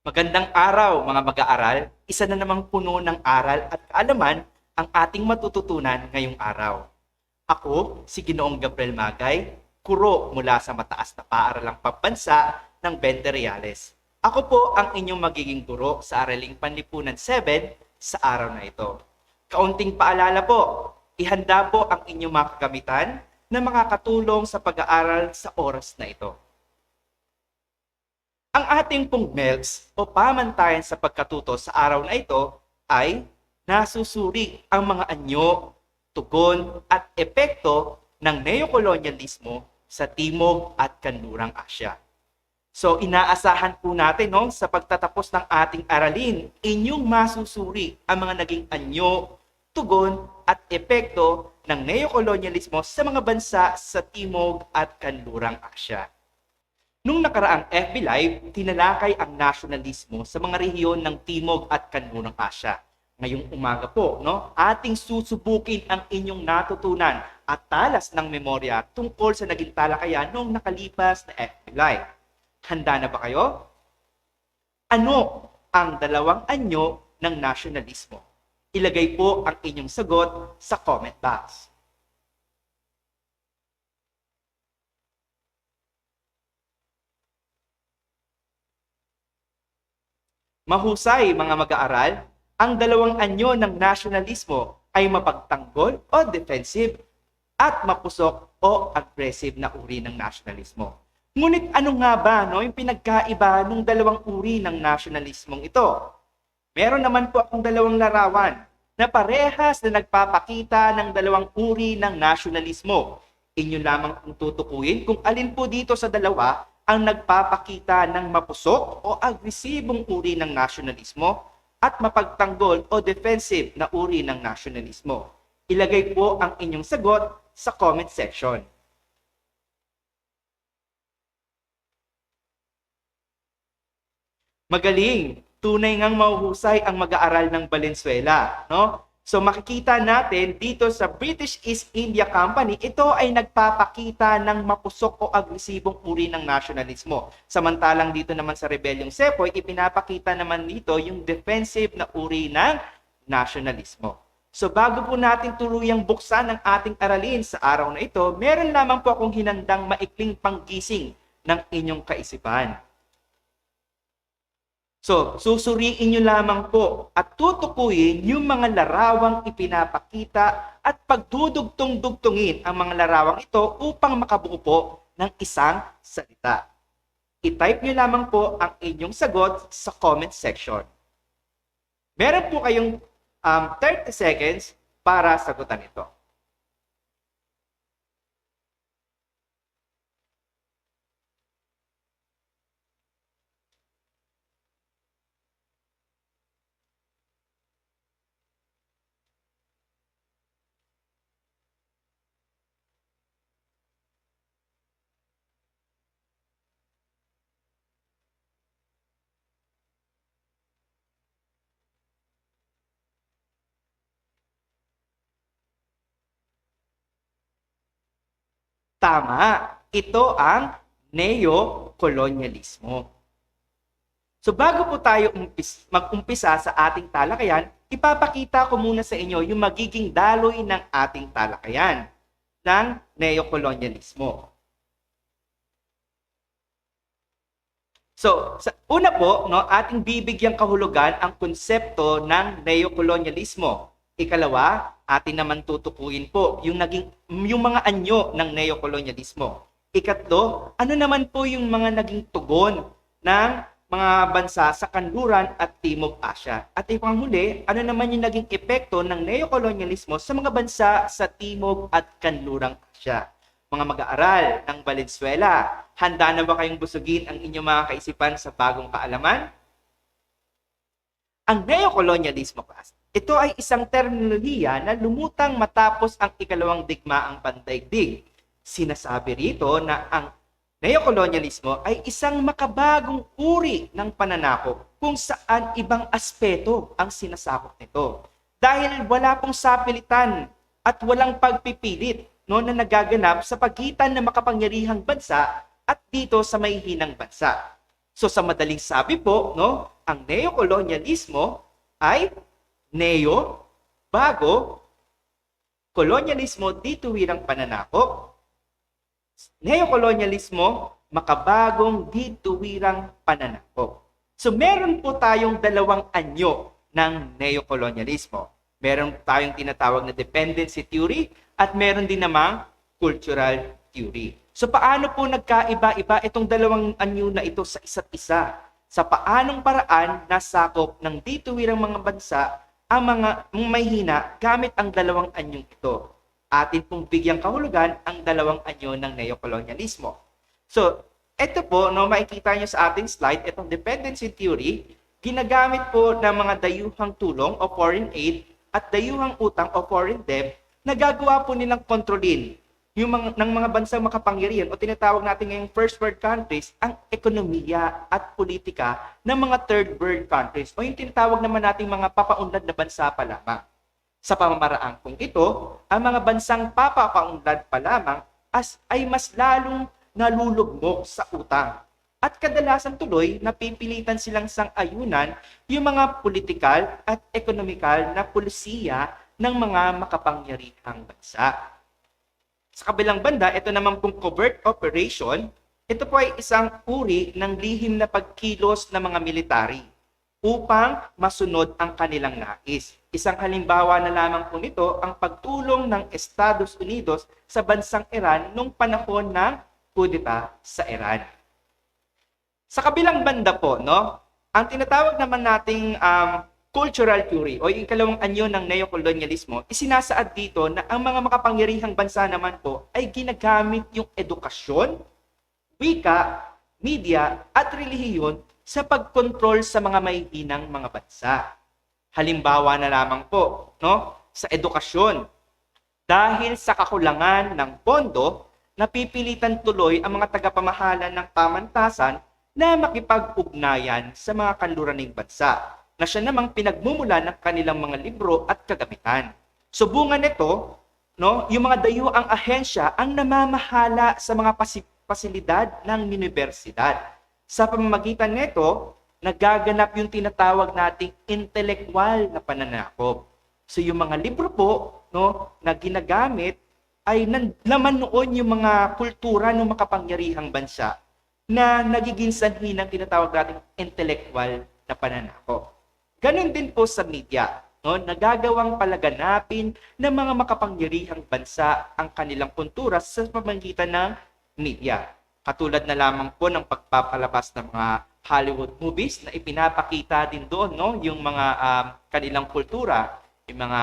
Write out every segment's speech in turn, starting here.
Magandang araw mga mag-aaral. Isa na namang puno ng aral at kaalaman ang ating matututunan ngayong araw. Ako, si Ginoong Gabriel Magay, guro mula sa mataas na paaralang pambansa ng 20 Reales. Ako po ang inyong magiging guro sa Araling Panlipunan 7 sa araw na ito. Kaunting paalala po, ihanda po ang inyong mga kagamitan na makakatulong sa pag-aaral sa oras na ito. Ang ating pong MELS o pamantayan sa pagkatuto sa araw na ito ay nasusuri ang mga anyo, tugon at epekto ng neokolonyalismo sa Timog at Kanlurang Asya. So inaasahan po natin sa pagtatapos ng ating aralin, inyong masusuri ang mga naging anyo, tugon at epekto ng neokolonyalismo sa mga bansa sa Timog at Kanlurang Asya. Nung nakaraang FB Live, tinalakay ang nasyonalismo sa mga rehiyon ng Timog at Kanlurang Asya. Ngayong umaga po, ating susubukin ang inyong natutunan at talas ng memorya tungkol sa naging talakayan noong nakalipas na FB Live. Handa na ba kayo? Ano ang dalawang anyo ng nasyonalismo? Ilagay po ang inyong sagot sa comment box. Mahusay mga mag-aaral, ang dalawang anyo ng nasyonalismo ay mapagtanggol o defensive at mapusok o aggressive na uri ng nasyonalismo. Ngunit ano nga ba yung pinagkaiba ng dalawang uri ng nasyonalismong ito? Meron naman po akong dalawang larawan na parehas na nagpapakita ng dalawang uri ng nasyonalismo. Inyo lamang kung tutukuyin kung alin po dito sa dalawa ang nagpapakita ng mapusok o agresibong uri ng nasyonalismo at mapagtanggol o defensive na uri ng nasyonalismo. Ilagay po ang inyong sagot sa comment section. Magaling! Tunay ngang mahuhusay ang mag-aaral ng Valenzuela, So makikita natin dito sa British East India Company, ito ay nagpapakita ng mapusok o agresibong uri ng nasyonalismo. Samantalang dito naman sa Rebelyong Sepoy, ipinapakita naman dito yung defensive na uri ng nasyonalismo. So bago po natin tuluyang buksan ang ating aralin sa araw na ito, meron lamang po akong hinandang maikling panggising ng inyong kaisipan. So, susuriin nyo lamang po at tutukuyin yung mga larawang ipinapakita at pagdudugtong-dugtungin ang mga larawang ito upang makabuo po ng isang salita. I-type nyo lamang po ang inyong sagot sa comment section. Meron po kayong 30 seconds para sagutan ito. Tama, ito ang neokolonyalismo. So bago po tayo mag-umpisa sa ating talakayan, ipapakita ko muna sa inyo yung magiging daloy ng ating talakayan ng neokolonyalismo. So, una po, ating bibigyang kahulugan ang konsepto ng neokolonyalismo. Ikalawa, atin naman tutukuyin po yung mga anyo ng neokolonyalismo. Ikatlo, ano naman po yung mga naging tugon ng mga bansa sa Kanluran at Timog Asya. At ipanghuli, ano naman yung naging epekto ng neokolonyalismo sa mga bansa sa Timog at Kanlurang Asya. Mga mag-aaral ng Valenzuela, handa na ba kayong busugin ang inyong mga kaisipan sa bagong kaalaman? Ang neokolonyalismo, class, ito ay isang terminolohiya na lumutang matapos ang ikalawang digmaang pandaigdig. Sinasabi rito na ang neokolonyalismo ay isang makabagong uri ng pananakop kung saan ibang aspeto ang sinasakop nito. Dahil wala pong sapilitan at walang pagpipilit na nagaganap sa pagitan ng makapangyarihang bansa at dito sa mahihinang bansa. So sa madaling sabi po, ang neokolonyalismo ay neo, bago, kolonyalismo, dituwirang pananakop, neokolonyalismo, makabagong dituwirang pananakop. So meron po tayong dalawang anyo ng neokolonyalismo. Meron tayong tinatawag na dependency theory at meron din namang cultural theory. So paano po nagkaiba-iba itong dalawang anyo na ito sa isa't isa? Sa paanong paraan nasakop ng dituwirang mga bansa ang mga may hina gamit ang dalawang anyong ito? Atin pong bigyang kahulugan ang dalawang anyo ng neokolonyalismo. So, ito po, makikita nyo sa ating slide, itong dependency theory, ginagamit po ng mga dayuhang tulong o foreign aid at dayuhang utang o foreign debt na gagawa po nilang kontrolin ng mga bansang makapangyarihan o tinatawag natin ngayong first world countries ang ekonomiya at politika ng mga third world countries o yung tinatawag naman nating mga papaunlad na bansa pa lamang. Sa pamamaraan kung ito, ang mga bansang papapaunlad pa lamang ay mas lalong nalulugmok sa utang. At kadalasan tuloy, napipilitan silang sang-ayunan yung mga politikal at ekonomikal na polisiya ng mga makapangyarihang bansa. Sa kabilang banda, ito naman pong covert operation, ito po ay isang uri ng lihim na pagkilos ng mga military upang masunod ang kanilang nais. Isang halimbawa na lamang po nito ang pagtulong ng Estados Unidos sa bansang Iran noong panahon ng kudeta sa Iran. Sa kabilang banda po, ang tinatawag naman nating cultural theory o yung ikalawang anyo ng neokolonyalismo, isinasaad dito na ang mga makapangyarihang bansa naman po ay ginagamit yung edukasyon, wika, media at relihiyon sa pagkontrol sa mga mahihinang mga bansa. Halimbawa na lamang po, sa edukasyon. Dahil sa kakulangan ng pondo, napipilitan tuloy ang mga tagapamahala ng pamantasan na makipag-ugnayan sa mga kanluraning bansa na siya namang pinagmumula ng kanilang mga libro at kagamitan. So bunga nito, yung mga dayuang ahensya ang namamahala sa mga pasilidad ng universidad. Sa pamamagitan nito, nagaganap yung tinatawag nating intelektual na pananakop. So yung mga libro po na ginagamit ay laman noon yung mga kultura ng makapangyarihang bansa na nagiging sanhi ng tinatawag nating intelektual na pananakop. Ganon din po sa media, nagagawang palaganapin ng mga makapangyarihang bansa ang kanilang kultura sa pamamagitan ng media. Katulad na lamang po ng pagpapalabas ng mga Hollywood movies na ipinapakita din doon yung mga kanilang kultura, yung mga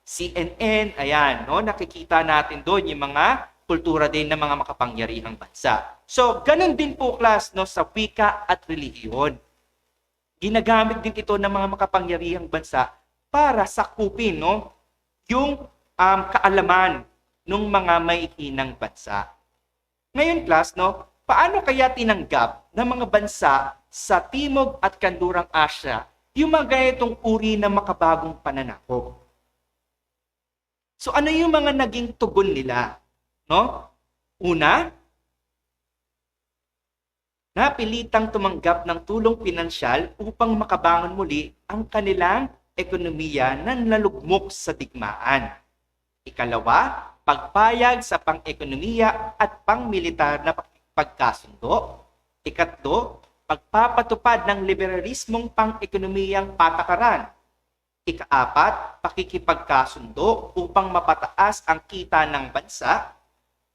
CNN, ayan, nakikita natin doon yung mga kultura din ng mga makapangyarihang bansa. So, ganun din po class sa wika at relihiyon. Ginagamit din ito ng mga makapangyarihang bansa para sakupin yung kaalaman ng mga maihinang bansa. Ngayon class, paano kaya tinanggap ng mga bansa sa Timog at Kanlurang Asya yung mga ganitong uri ng makabagong pananakop? So ano yung mga naging tugon nila? Una, napilitang tumanggap ng tulong pinansyal upang makabangon muli ang kanilang ekonomiya na nalugmok sa digmaan. Ikalawa, pagpayag sa pang-ekonomiya at pang-militar na pagkasundo. Ikatlo, pagpapatupad ng liberalismong pang-ekonomiyang patakaran. Ikaapat, pakikipagkasundo upang mapataas ang kita ng bansa.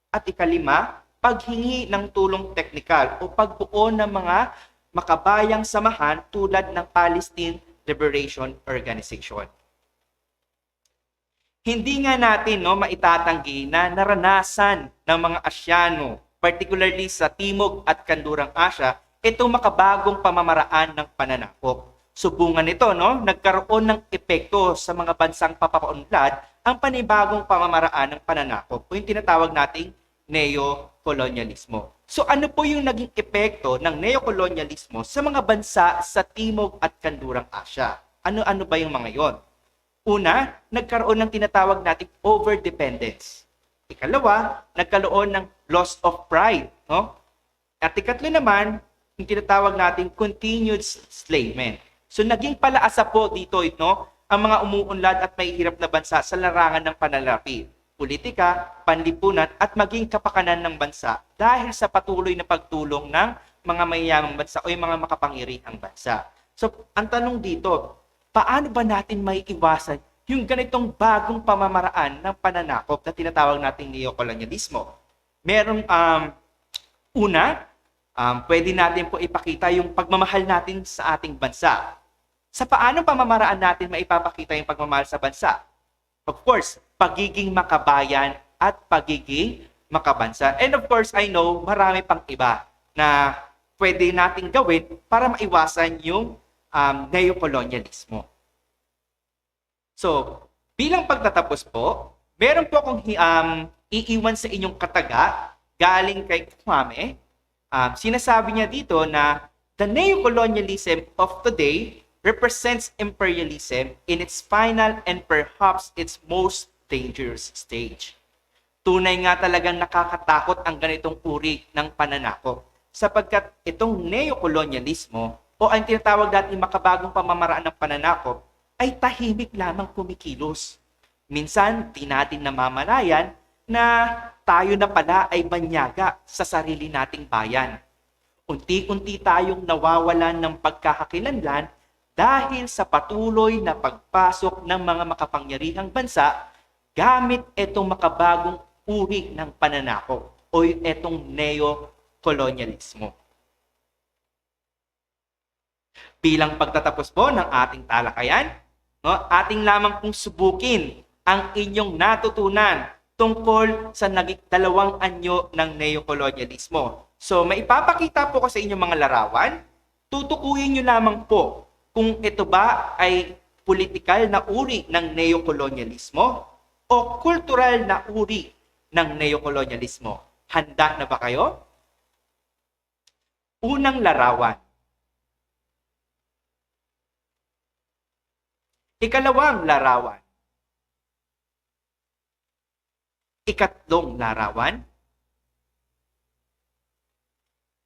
At ikalima, paghingi ng tulong teknikal o pagbuo ng mga makabayang samahan tulad ng Palestine Liberation Organization. Hindi nga natin maitatanggi na naranasan ng mga Asyano, particularly sa Timog at Kanlurang Asya, itong makabagong pamamaraan ng pananakop. Subungan nito, nagkaroon ng epekto sa mga bansang papaunlad ang panibagong pamamaraan ng pananakop o yung tinatawag nating neokolonyalismo. So ano po yung naging epekto ng neokolonyalismo sa mga bansa sa Timog at Kanlurang Asya? Ano-ano ba yung mga yon? Una, nagkaroon ng tinatawag nating overdependence. Ikalawa, nagkaroon ng loss of pride. At ikatlo naman, yung tinatawag nating continued enslavement. So naging palaasa po dito ang mga umuunlad at mahihirap na bansa sa larangan ng pananalapi, politika, panlipunan at maging kapakanan ng bansa dahil sa patuloy na pagtulong ng mga mayayamang bansa o yung mga makapangyarihang bansa. So ang tanong dito, paano ba natin maiiwasan yung ganitong bagong pamamaraan ng pananakop na tinatawag nating neokolonyalismo? Merong pwede natin po ipakita yung pagmamahal natin sa ating bansa. Sa paano pamamaraan natin maipapakita yung pagmamahal sa bansa? Of course, pagiging makabayan at pagiging makabansa. And of course, I know marami pang iba na pwede nating gawin para maiwasan yung neokolonyalismo. So, bilang pagtatapos po, meron po akong iiwan sa inyong kataga galing kay Kwame. Sinasabi niya dito na the neocolonialism of today represents imperialism in its final and perhaps its most dangerous stage. Tunay nga talagang nakakatakot ang ganitong uri ng pananakop sapagkat itong neocolonialismo o ang tinatawag natin makabagong pamamaraan ng pananakop ay tahimik lamang kumikilos. Minsan, di natin namamalayan na tayo na pala ay banyaga sa sarili nating bayan. Unti-unti tayong nawawalan ng pagkakakilanlan dahil sa patuloy na pagpasok ng mga makapangyarihang bansa gamit itong makabagong uri ng pananakop o itong neocolonialismo. Bilang pagtatapos po ng ating talakayan, ating lamang pong subukin ang inyong natutunan tungkol sa dalawang anyo ng neocolonialismo. So, maipapakita po ko sa inyong mga larawan. Tutukuyin nyo lamang po kung ito ba ay politikal na uri ng neocolonialismo o kultural na uri ng neocolonialismo. Handa na ba kayo? Unang larawan. Ikalawang larawan. Ikatlong larawan.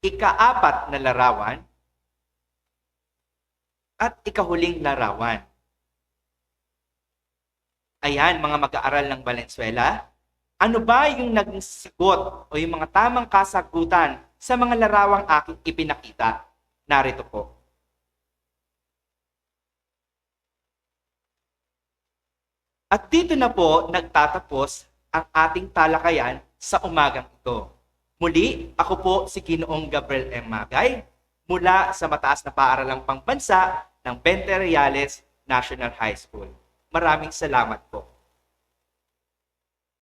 Ikaapat na larawan. At ikahuling larawan. Ayan, mga mag-aaral ng Valenzuela. Ano ba yung naging sagot o yung mga tamang kasagutan sa mga larawang aking ipinakita? Narito po. At dito na po nagtatapos ang ating talakayan sa umagang ito. Muli, ako po si Ginoong Gabriel M. Magay mula sa Mataas na Paaralang Pambansa ng 20 Reales National High School. Maraming salamat po.